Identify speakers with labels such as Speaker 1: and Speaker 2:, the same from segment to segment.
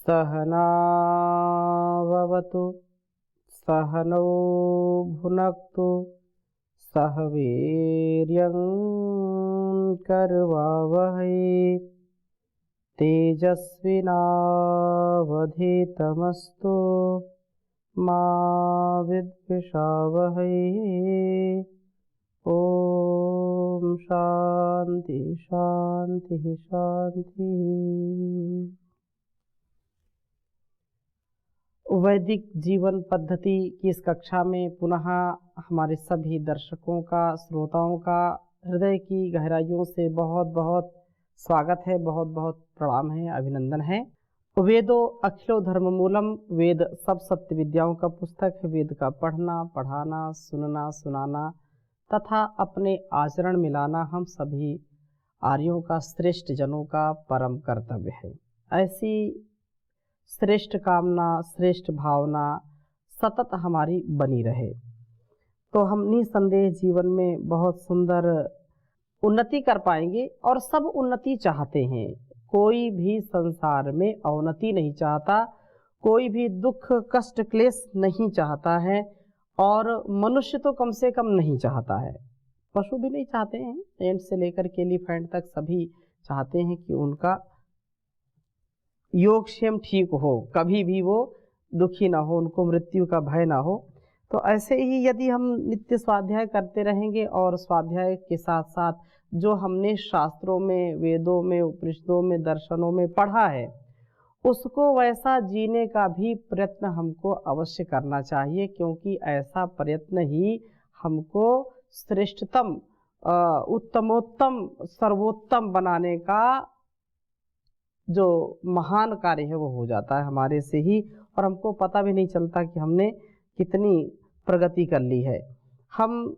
Speaker 1: सहनाववतु सहनौ भुनक्तु सह वीर्यं करवावहै तेजस्विनावधीतमस्तु मा विद्विषावहै। ओम शांति शांति शांति। वैदिक जीवन पद्धति की इस कक्षा में पुनः हमारे सभी दर्शकों का, श्रोताओं का हृदय की गहराइयों से बहुत बहुत स्वागत है, बहुत बहुत प्रणाम है, अभिनंदन है। वेदो अखिलो धर्म मूलम, वेद सब सत्य विद्याओं का पुस्तक है। वेद का पढ़ना, पढ़ाना, सुनना, सुनाना तथा अपने आचरण मिलाना हम सभी आर्यों का, श्रेष्ठ जनों का परम कर्तव्य है। ऐसी श्रेष्ठ कामना, श्रेष्ठ भावना सतत हमारी बनी रहे तो हम निसंदेह जीवन में बहुत सुंदर उन्नति कर पाएंगे। और सब उन्नति चाहते हैं, कोई भी संसार में अवनति नहीं चाहता, कोई भी दुख कष्ट क्लेश नहीं चाहता है, और मनुष्य तो कम से कम नहीं चाहता है, पशु भी नहीं चाहते हैं। एंट से लेकर के एलिफेंट तक सभी चाहते हैं कि उनका योगक्षेम ठीक हो, कभी भी वो दुखी ना हो, उनको मृत्यु का भय ना हो। तो ऐसे ही यदि हम नित्य स्वाध्याय करते रहेंगे और स्वाध्याय के साथ साथ जो हमने शास्त्रों में, वेदों में, उपनिषदों में, दर्शनों में पढ़ा है उसको वैसा जीने का भी प्रयत्न हमको अवश्य करना चाहिए, क्योंकि ऐसा प्रयत्न ही हमको श्रेष्ठतम, उत्तमोत्तम, सर्वोत्तम बनाने का जो महान कार्य है वो हो जाता है हमारे से ही, और हमको पता भी नहीं चलता कि हमने कितनी प्रगति कर ली है। हम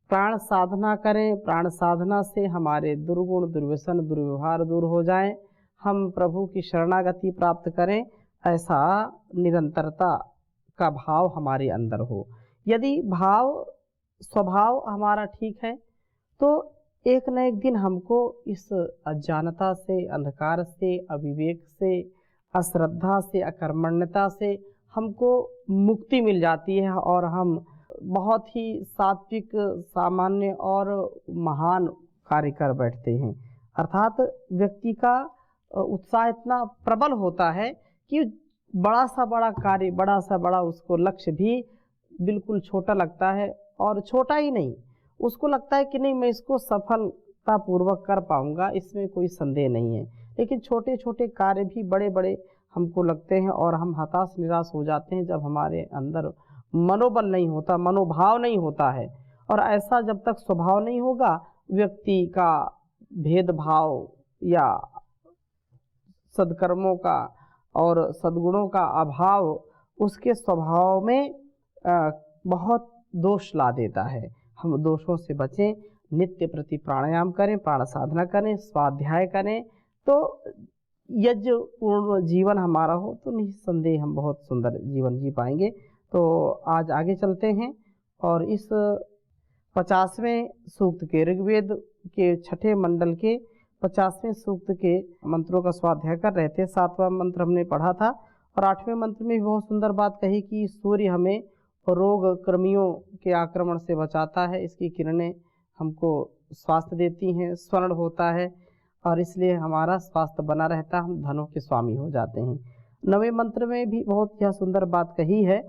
Speaker 1: प्राण साधना करें, प्राण साधना से हमारे दुर्गुण, दुर्व्यसन, दुर्व्यवहार दूर हो जाएं, हम प्रभु की शरणागति प्राप्त करें, ऐसा निरंतरता का भाव हमारे अंदर हो। यदि स्वभाव हमारा ठीक है तो एक न एक दिन हमको इस अज्ञानता से, अंधकार से, अविवेक से, अश्रद्धा से, अकर्मण्यता से हमको मुक्ति मिल जाती है और हम बहुत ही सात्विक, सामान्य और महान कार्य कर बैठते हैं। अर्थात व्यक्ति का उत्साह इतना प्रबल होता है कि बड़ा सा बड़ा कार्य, बड़ा सा बड़ा उसको लक्ष्य भी बिल्कुल छोटा लगता है। और छोटा ही नहीं, उसको लगता है कि नहीं, मैं इसको सफलतापूर्वक कर पाऊंगा, इसमें कोई संदेह नहीं है। लेकिन छोटे छोटे कार्य भी बड़े बड़े हमको लगते हैं और हम हताश निराश हो जाते हैं जब हमारे अंदर मनोबल नहीं होता, मनोभाव नहीं होता है। और ऐसा जब तक स्वभाव नहीं होगा, व्यक्ति का भेदभाव या सद्कर्मों का और सद्गुणों का अभाव उसके स्वभाव में बहुत दोष ला देता है। हम दोषों से बचें, नित्य प्रति प्राणायाम करें, प्राण साधना करें, स्वाध्याय करें, तो यज्ञ पूर्ण जीवन हमारा हो तो निस्संदेह हम बहुत सुंदर जीवन जी पाएंगे। तो आज आगे चलते हैं और इस 50वें सूक्त के, ऋग्वेद के 6ठे मंडल के 50वें सूक्त के मंत्रों का स्वाध्याय कर रहे थे। 7वां मंत्र हमने पढ़ा था और 8वें मंत्र में भी बहुत सुंदर बात कही कि सूर्य हमें रोग कृमियों के आक्रमण से बचाता है, इसकी किरणें हमको स्वास्थ्य देती हैं, स्वर्ण होता है और इसलिए हमारा स्वास्थ्य बना रहता है, हम धनों के स्वामी हो जाते हैं। 9वें मंत्र में भी बहुत यह सुंदर बात कही है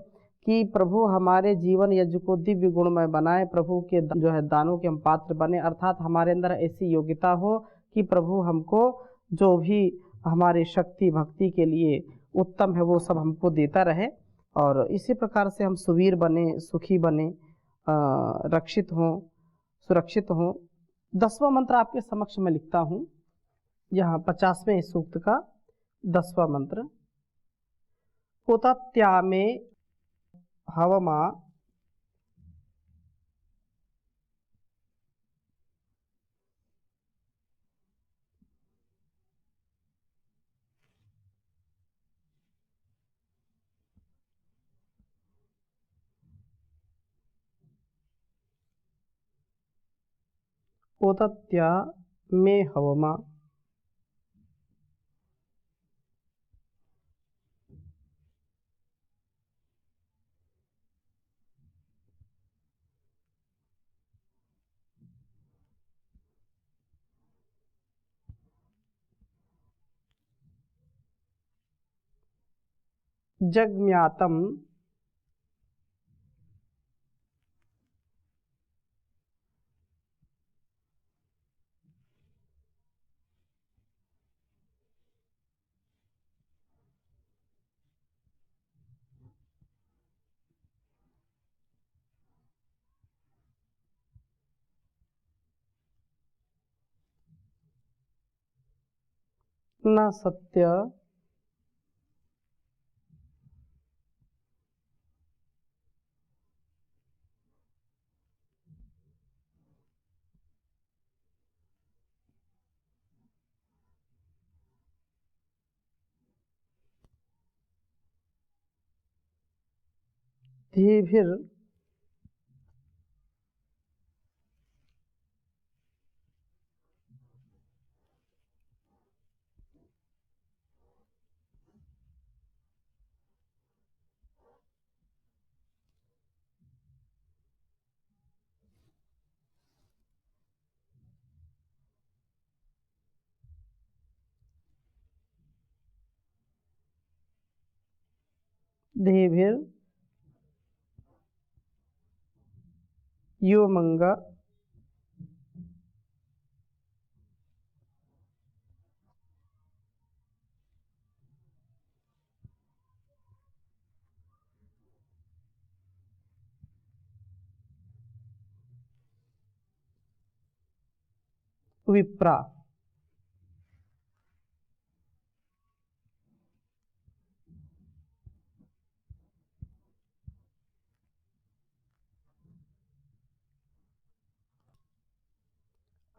Speaker 1: कि प्रभु हमारे जीवन यज्ञ को दिव्य गुणमय बनाए, प्रभु के जो है दानों के हम पात्र बने, अर्थात हमारे अंदर ऐसी योग्यता हो कि प्रभु हमको जो भी हमारे शक्ति भक्ति के लिए उत्तम है वो सब हमको देता रहे और इसी प्रकार से हम सुवीर बने, सुखी बने, रक्षित हों, सुरक्षित हों। 10वां मंत्र आपके समक्ष में लिखता हूँ, यहाँ 50वें सूक्त का 10वां मंत्र। कोतत्या में हवमा कोतत्या में हवमा जगम्यातम न सत्य धीभिर धीभिर योमंग विप्रा।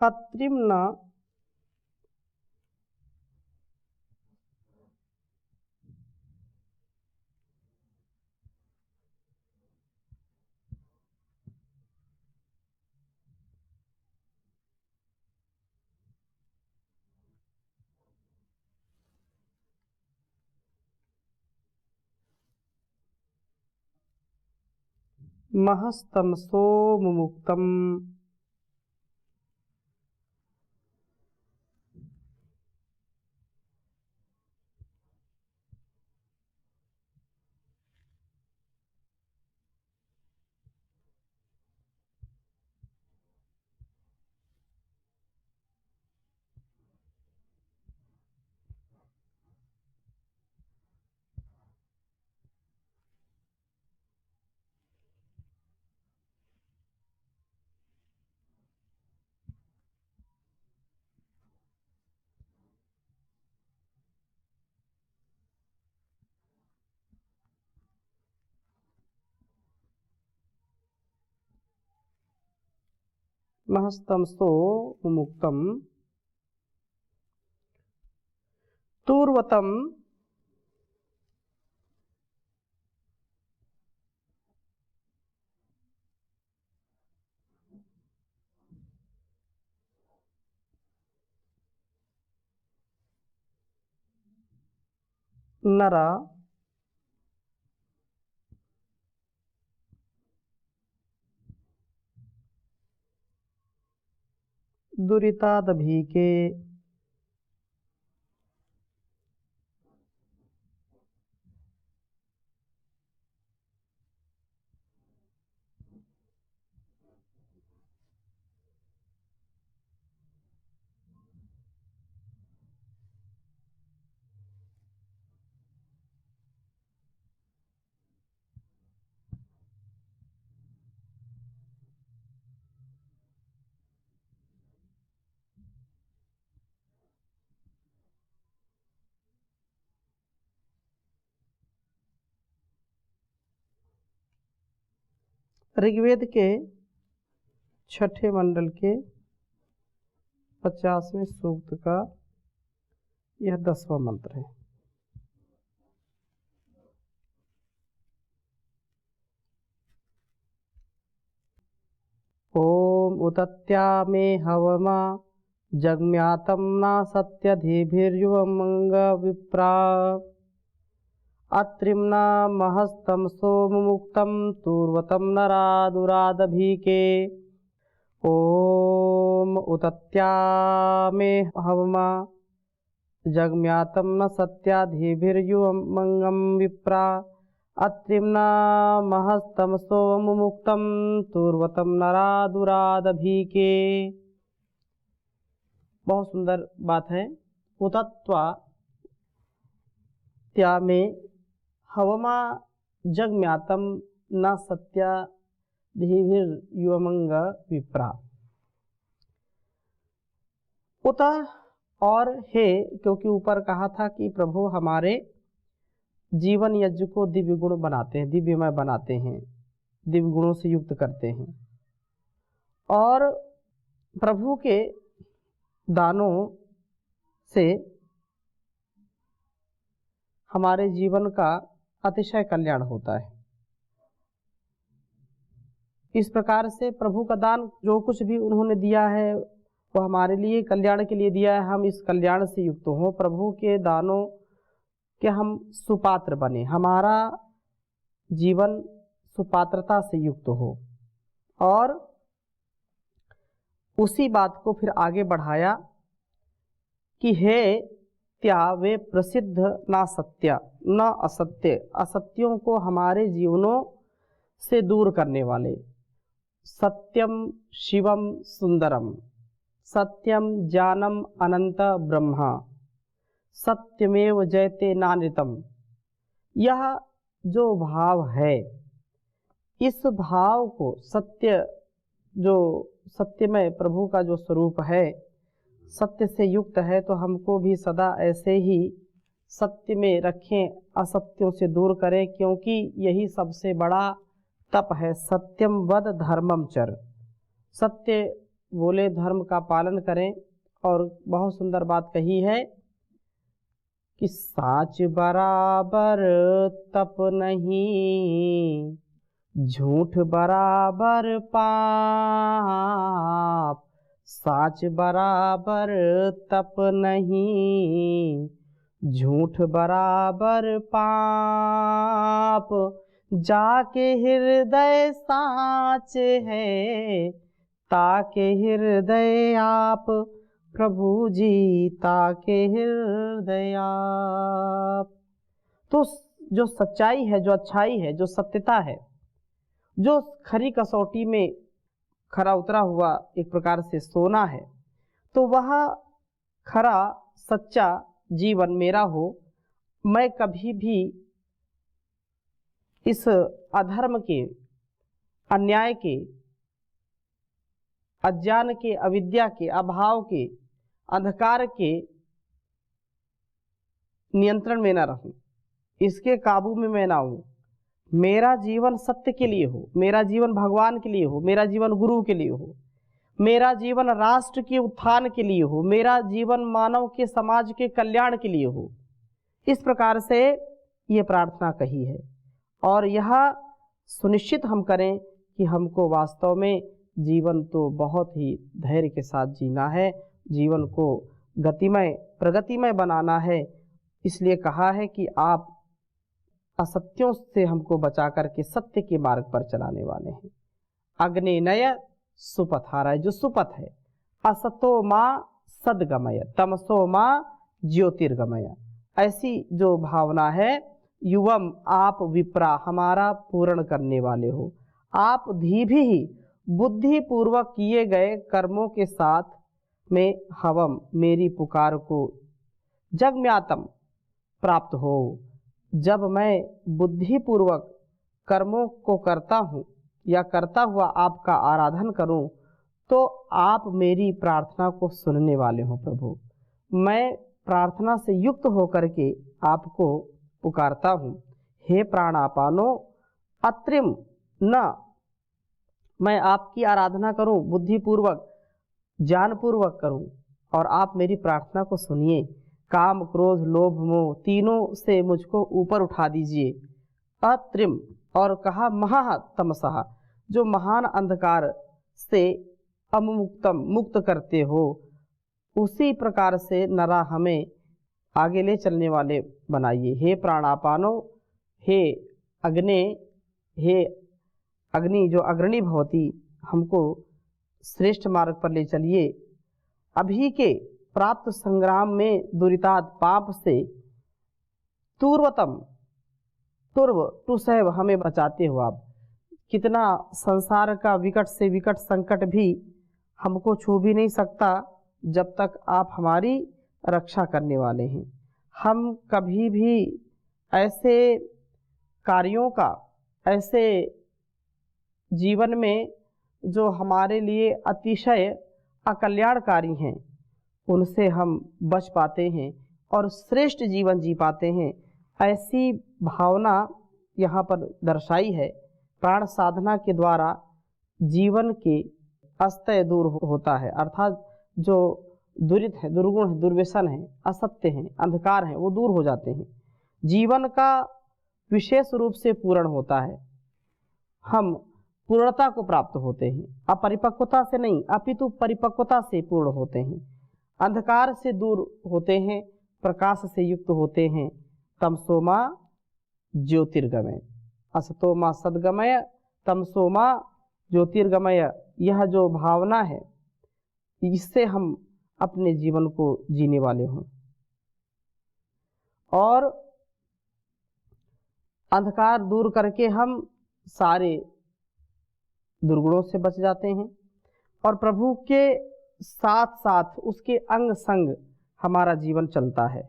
Speaker 1: अत्रिम्न महस्तमसो मुमुक्तम महस्तमसो मुमुक्तम तूर्वतम नरा दुरितादभीके ऋग्वेद के छठे मंडल के 50वें सूक्त का यह 10वां मंत्र है। ओम उतत्या मे हवमा जगम्यातम न सत्यधीभिर्युवमंग विप्रा अत्रिम्ना महस्तमसो मुमुक्तम तूर्वतम नरादुरादभीके। ओम उतत्या मे हवमा जगम्यातं न सत्याधिभिर्युमंगं विप्रा अत्रिम्ना महस्तमसो मुमुक्तं तुर्वतं नरादुरादभीके। बहुत सुंदर बात है। उतत्वा त्या में हवमा जगम्यातं न सत्याधिभिर्युमंग विप्रा। उत और हे, क्योंकि ऊपर कहा था कि प्रभु हमारे जीवन यज्ञ को दिव्य गुण बनाते हैं, दिव्यमय बनाते हैं, दिव्य गुणों से युक्त करते हैं। और प्रभु के दानों से हमारे जीवन का अतिशय कल्याण होता है। इस प्रकार से प्रभु का दान जो कुछ भी उन्होंने दिया है वो हमारे लिए कल्याण के लिए दिया है। हम इस कल्याण से युक्त हों, प्रभु के दानों के हम सुपात्र बने, हमारा जीवन सुपात्रता से युक्त हो। और उसी बात को फिर आगे बढ़ाया कि हे त्या वे प्रसिद्ध ना सत्य न असत्य, असत्यों को हमारे जीवनों से दूर करने वाले। सत्यम शिवम सुंदरम, सत्यम ज्ञानम अनंत ब्रह्मा, सत्यमेव जयते नानृतम। यह जो भाव है, इस भाव को सत्य, जो सत्यमय प्रभु का जो स्वरूप है, सत्य से युक्त है, तो हमको भी सदा ऐसे ही सत्य में रखें, असत्यों से दूर करें, क्योंकि यही सबसे बड़ा तप है। सत्यम वद धर्मम चर, सत्य बोले, धर्म का पालन करें। और बहुत सुंदर बात कही है कि साच बराबर तप नहीं, झूठ बराबर पाप। साच बराबर तप नहीं, झूठ बराबर पाप। जाके हृदय साच है, ताके हृदय आप। प्रभु जी ताके हृदय आप। तो जो सच्चाई है, जो अच्छाई है, जो सत्यता है, जो खरी कसौटी में खरा उतरा हुआ एक प्रकार से सोना है, तो वह खरा सच्चा जीवन मेरा हो। मैं कभी भी इस अधर्म के, अन्याय के, अज्ञान के, अविद्या के, अभाव के, अंधकार के नियंत्रण में न रहूं, इसके काबू में मैं ना हूं। मेरा जीवन सत्य के लिए हो, मेरा जीवन भगवान के लिए हो, मेरा जीवन गुरु के लिए हो, मेरा जीवन राष्ट्र के उत्थान के लिए हो, मेरा जीवन मानव के, समाज के कल्याण के लिए हो। इस प्रकार से ये प्रार्थना कही है। और यह सुनिश्चित हम करें कि हमको वास्तव में जीवन तो बहुत ही धैर्य के साथ जीना है, जीवन को गतिमय, प्रगतिमय बनाना है। इसलिए कहा है कि आप असत्यों से हमको बचा करके सत्य के मार्ग पर चलाने वाले हैं। अग्नेनय सुपथाराय, जो सुपथ है, असतो माँ सदगमय, तमसो माँ ज्योतिर्गमय। ऐसी जो भावना है, युवम आप विप्रा, हमारा पूर्ण करने वाले हो। आप धीभी ही बुद्धि पूर्वक किए गए कर्मों के साथ में हवम, मेरी पुकार को जगम्यातम प्राप्त हो। जब मैं बुद्धि पूर्वक कर्मों को करता हूँ या करता हुआ आपका आराधन करूँ, तो आप मेरी प्रार्थना को सुनने वाले हो। प्रभु, मैं प्रार्थना से युक्त होकर के आपको पुकारता हूँ। हे प्राणापानो अत्रिम न, मैं आपकी आराधना करूँ, बुद्धिपूर्वक, ज्ञानपूर्वक करूँ, और आप मेरी प्रार्थना को सुनिए। काम, क्रोध, लोभ, मोह तीनों से मुझको ऊपर उठा दीजिए। अत्रिम, और कहा महातमसः, जो महान अंधकार से अमुक्तम, मुक्त करते हो, उसी प्रकार से नरा हमें आगे ले चलने वाले बनाइए। हे प्राणापानो, हे अग्ने, हे अग्नि जो अग्रणी भवती, हमको श्रेष्ठ मार्ग पर ले चलिए। अभी के प्राप्त संग्राम में दुरितात पाप से तुर्व टू सैव हमें बचाते हो आप। कितना संसार का विकट से विकट संकट भी हमको छू भी नहीं सकता जब तक आप हमारी रक्षा करने वाले हैं। हम कभी भी ऐसे कार्यों का, ऐसे जीवन में जो हमारे लिए अतिशय अकल्याणकारी हैं, उनसे हम बच पाते हैं और श्रेष्ठ जीवन जी पाते हैं। ऐसी भावना यहाँ पर दर्शाई है। प्राण साधना के द्वारा जीवन के अस्तय दूर होता है, अर्थात जो दुरित है, दुर्गुण है, दुर्व्यसन है, असत्य है, अंधकार है, वो दूर हो जाते हैं। जीवन का विशेष रूप से पूर्ण होता है। हम पूर्णता को प्राप्त होते हैं, अपरिपक्वता से नहीं अपितु परिपक्वता से पूर्ण होते हैं। अंधकार से दूर होते हैं, प्रकाश से युक्त होते हैं। तमसोमा ज्योतिर्गमय, असतोमा सद्गमय, तमसोमा ज्योतिर्गमय। यह जो भावना है, इससे हम अपने जीवन को जीने वाले हों और अंधकार दूर करके हम सारे दुर्गुणों से बच जाते हैं और प्रभु के साथ साथ उसके अंग संग हमारा जीवन चलता है।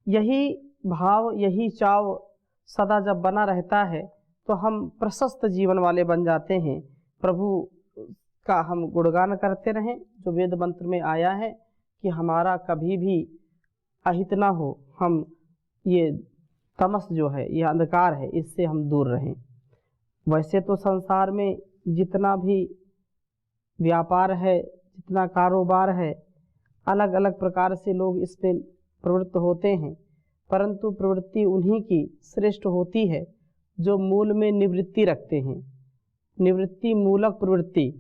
Speaker 1: यही भाव, यही चाव सदा जब बना रहता है तो हम प्रशस्त जीवन वाले बन जाते हैं। प्रभु का हम गुणगान करते रहें, जो वेद मंत्र में आया है कि हमारा कभी भी अहित ना हो, हम ये तमस जो है, ये अंधकार है, इससे हम दूर रहें। वैसे तो संसार में जितना भी व्यापार है, जितना कारोबार है, अलग अलग प्रकार से लोग इसमें प्रवृत्त होते हैं, परंतु प्रवृत्ति उन्हीं की श्रेष्ठ होती है जो मूल में निवृत्ति रखते हैं। निवृत्ति मूलक प्रवृत्ति,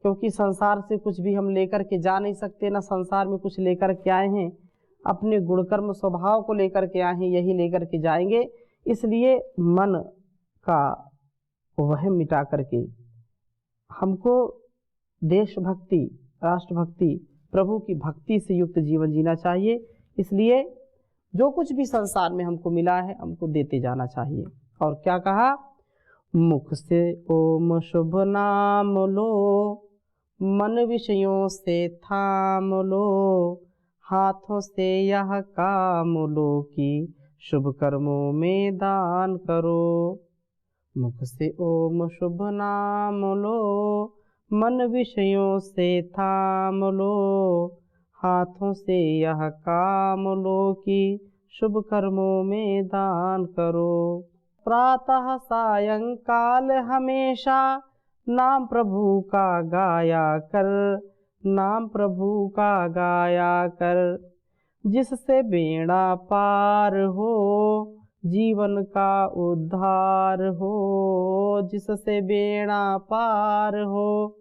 Speaker 1: क्योंकि संसार से कुछ भी हम लेकर के जा नहीं सकते, ना संसार में कुछ लेकर के आए हैं, अपने गुणकर्म स्वभाव को लेकर के आए हैं, यही लेकर के जाएंगे। इसलिए मन का वह मिटा करके हमको देशभक्ति, राष्ट्रभक्ति, प्रभु की भक्ति से युक्त जीवन जीना चाहिए। इसलिए जो कुछ भी संसार में हमको मिला है, हमको देते जाना चाहिए। और क्या कहा, मुख से ओम शुभ नाम लो, मन विषयों से थाम लो, हाथों से यह काम लो कि शुभ कर्मों में दान करो। मुख से ओम शुभ नाम लो, मन विषयों से थाम लो, हाथों से यह काम लो कि शुभ कर्मों में दान करो। प्रातः सायंकाल हमेशा नाम प्रभु का गाया कर, नाम प्रभु का गाया कर, जिससे बेड़ा पार हो, जीवन का उद्धार हो, जिससे बेड़ा पार हो,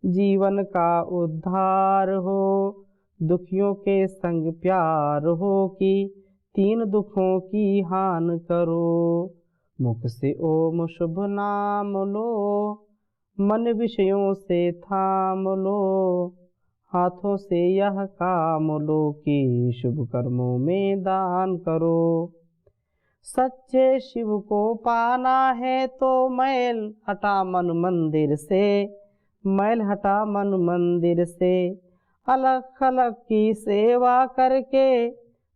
Speaker 1: जीवन का उद्धार हो। दुखियों के संग प्यार हो कि तीन दुखों की हान करो। मुख से ओम शुभ नाम लो, मन विषयों से थाम लो, हाथों से यह काम लो कि शुभ कर्मों में दान करो। सच्चे शिव को पाना है तो मैल हटा मन मंदिर से, मैल हटा मन मंदिर से। अलग अलग की सेवा करके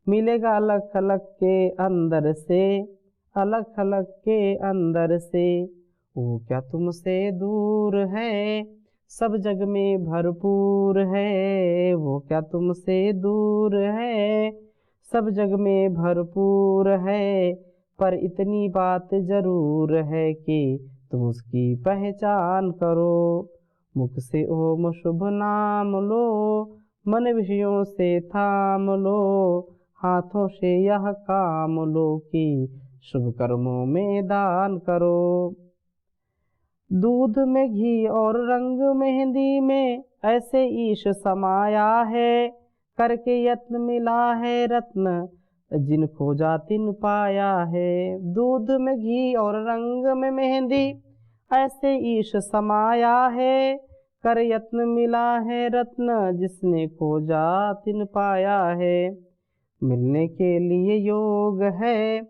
Speaker 1: मिलेगा अलग अलग के अंदर से, अलग अलग के अंदर से। वो क्या तुमसे दूर है, सब जग में भरपूर है। वो क्या तुमसे दूर है, सब जग में भरपूर है। पर इतनी बात जरूर है कि तुम उसकी पहचान करो। मुख से ओम शुभ नाम लो, मन विषयों से थाम लो, हाथों से यह काम लो कि शुभ कर्मों में दान करो। दूध में घी और रंग मेहंदी में ऐसे ईश समाया है, करके यत्न मिला है रत्न, जिन खोजा तिन पाया है। दूध में घी और रंग में मेहंदी ऐसे ईश समाया है, कर यत्न मिला है रत्न, जिसने खोजा तिन पाया है। मिलने के लिए योग है,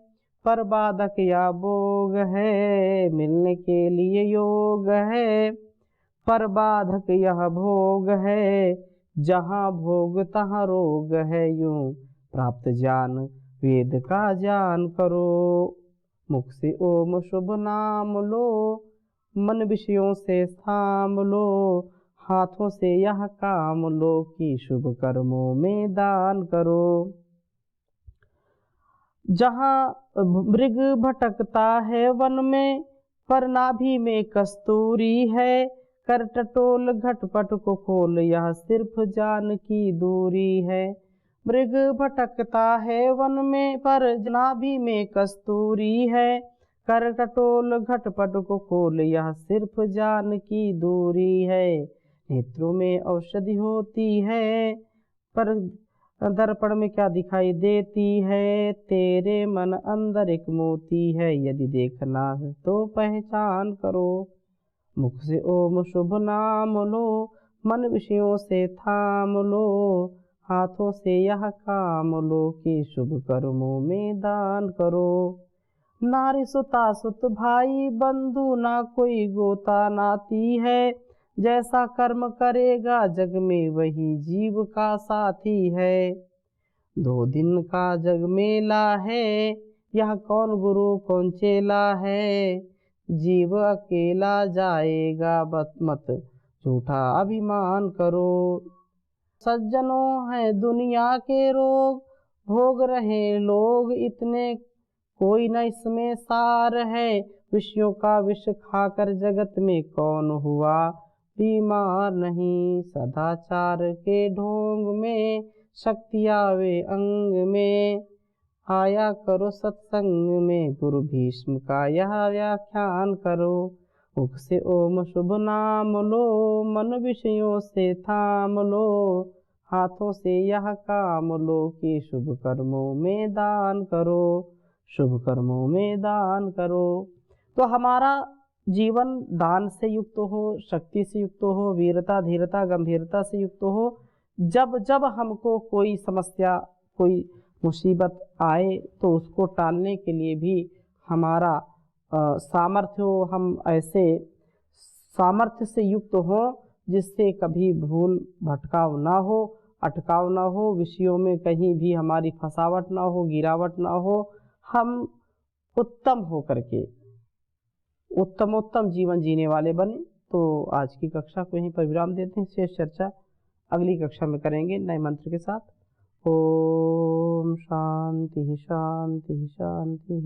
Speaker 1: पर बाधक या भोग है। मिलने के लिए योग है, पर बाधक यह भोग है। जहाँ भोग तहाँ रोग है, यूं प्राप्त ज्ञान वेद का ज्ञान करो। मुख से ओम शुभ नाम लो, मन विषयों से थाम लो। हाथों से यह काम लो, कि शुभ कर्मों में दान करो। जहाँ मृग भटकता है वन में, पर नाभि में कस्तूरी है। कर टटोल घटपट को खोल, यह सिर्फ जान की दूरी है। मृग भटकता है वन में, पर नाभि में कस्तूरी है। कर टटोल घटपट को खोल, यह सिर्फ जान की दूरी है। नेत्रों में औषधि होती है, पर दर्पण में क्या दिखाई देती है। तेरे मन अंदर एक मोती है, यदि देखना है तो पहचान करो। मुख से ओम शुभ नाम लो, मन विषयों से थाम लो। हाथों से यह काम लो, कि शुभ कर्मों में दान करो। नारी सुता सुत भाई बंधु, ना कोई गोता नाती है। जैसा कर्म करेगा जग में, वही जीव का साथी है। 2 दिन का जग मेला है, यह कौन गुरु कौन चेला है। जीव अकेला जाएगा, मत झूठा अभिमान करो। सज्जनों है दुनिया के रोग, भोग रहे लोग इतने, कोई न इसमें सार है। विषयों का विष खाकर जगत में कौन हुआ बीमार नहीं। सदाचार के ढोंग में, शक्ति आवे अंग में। आया करो सत्संग में, गुरु भीष्म का यह व्याख्यान करो। मुख से ओम शुभ नाम लो, मन विषयों से थाम लो। हाथों से यह काम लो, कि शुभ कर्मों में दान करो। शुभ कर्मों में दान करो। तो हमारा जीवन दान से युक्त हो, शक्ति से युक्त हो, वीरता धीरता गंभीरता से युक्त हो। जब जब हमको कोई समस्या कोई मुसीबत आए, तो उसको टालने के लिए भी हमारा सामर्थ्य हो। हम ऐसे सामर्थ्य से युक्त हो, जिससे कभी भूल भटकाव ना हो, अटकाव ना हो, विषयों में कहीं भी हमारी फंसावट ना हो, गिरावट ना हो। हम उत्तम हो करके उत्तमोत्तम जीवन जीने वाले बने। तो आज की कक्षा को यहीं पर विराम देते हैं। शेष चर्चा अगली कक्षा में करेंगे नए मंत्र के साथ। ओम शांति शांति शांति।